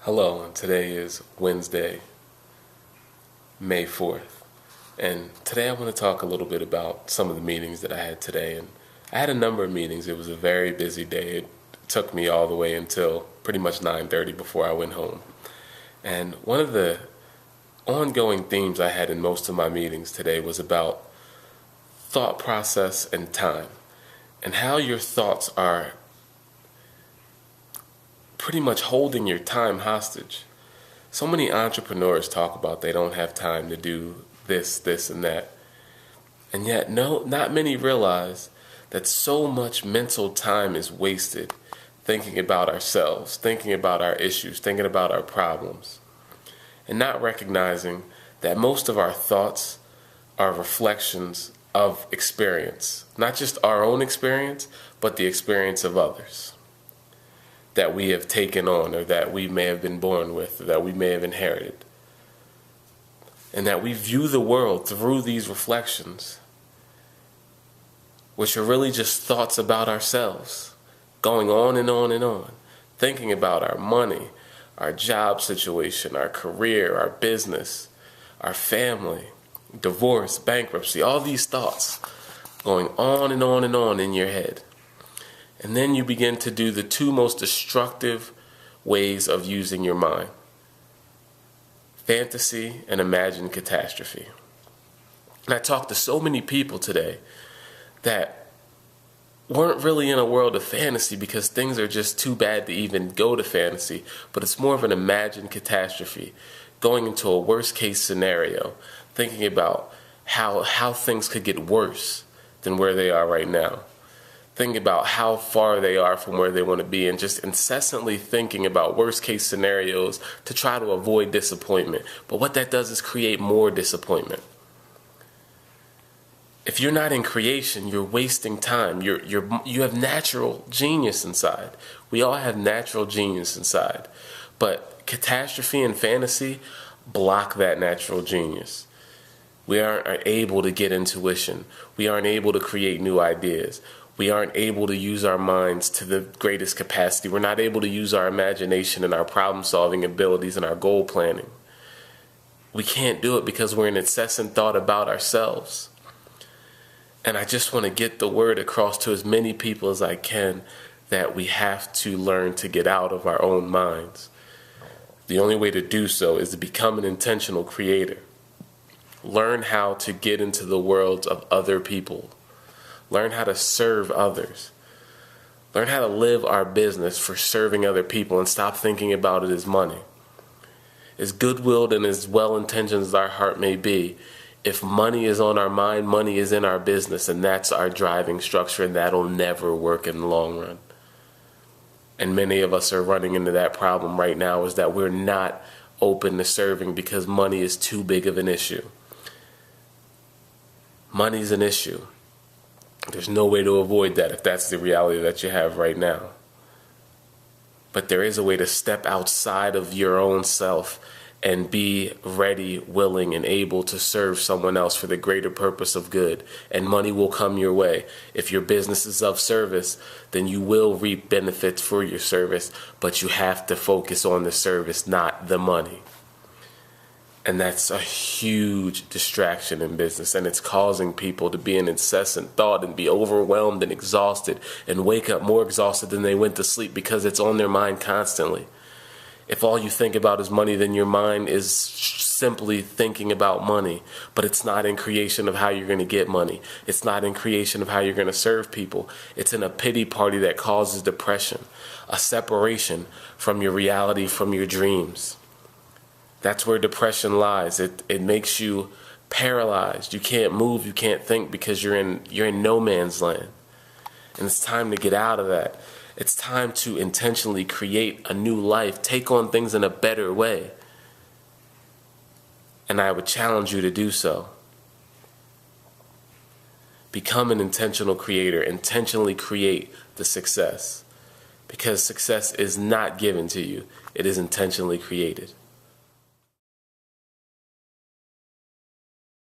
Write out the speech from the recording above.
Hello, and today is Wednesday, May 4th. And today I want to talk a little bit about some of the meetings that I had today. And I had a number of meetings. It was a very busy day. It took me all the way until pretty much 9:30 before I went home. And one of the ongoing themes I had in most of my meetings today was about thought process and time, and how your thoughts are pretty much holding your time hostage. So many entrepreneurs talk about they don't have time to do this, and that. And yet, not many realize that so much mental time is wasted thinking about ourselves, thinking about our issues, thinking about our problems, and not recognizing that most of our thoughts are reflections of experience, not just our own experience, but the experience of others that we have taken on, or that we may have been born with, or that we may have inherited. And that we view the world through these reflections, which are really just thoughts about ourselves, going on and on and on, thinking about our money, our job situation, our career, our business, our family, divorce, bankruptcy, all these thoughts going on and on and on in your head. And then you begin to do the two most destructive ways of using your mind: fantasy and imagined catastrophe. And I talked to so many people today that weren't really in a world of fantasy because things are just too bad to even go to fantasy, but it's more of an imagined catastrophe, going into a worst case scenario, thinking about how things could get worse than where they are right now. Thinking about how far they are from where they want to be, and just incessantly thinking about worst case scenarios to try to avoid disappointment. But what that does is create more disappointment. If you're not in creation, you're wasting time. You have natural genius inside. We all have natural genius inside. But catastrophe and fantasy block that natural genius. We aren't able to get intuition. We aren't able to create new ideas. We aren't able to use our minds to the greatest capacity. We're not able to use our imagination and our problem-solving abilities and our goal planning. We can't do it because we're in incessant thought about ourselves. And I just want to get the word across to as many people as I can that we have to learn to get out of our own minds. The only way to do so is to become an intentional creator. Learn how to get into the worlds of other people. Learn how to serve others. Learn how to live our business for serving other people, and stop thinking about it as money. As good-willed and as well-intentioned as our heart may be, if money is on our mind, money is in our business, and that's our driving structure, and that'll never work in the long run. And many of us are running into that problem right now, is that we're not open to serving because money is too big of an issue. Money's an issue. There's no way to avoid that if that's the reality that you have right now. But there is a way to step outside of your own self and be ready, willing, and able to serve someone else for the greater purpose of good. And money will come your way. If your business is of service, then you will reap benefits for your service, but you have to focus on the service, not the money. And that's a huge distraction in business, and it's causing people to be in incessant thought and be overwhelmed and exhausted, and wake up more exhausted than they went to sleep because it's on their mind constantly. If all you think about is money, then your mind is simply thinking about money, but it's not in creation of how you're going to get money. It's not in creation of how you're going to serve people. It's in a pity party that causes depression, a separation from your reality, from your dreams. That's where depression lies. It makes you paralyzed. You can't move, you can't think, because you're in no man's land. And it's time to get out of that. It's time to intentionally create a new life, take on things in a better way. And I would challenge you to do so. Become an intentional creator. Intentionally create the success. Because success is not given to you. It is intentionally created.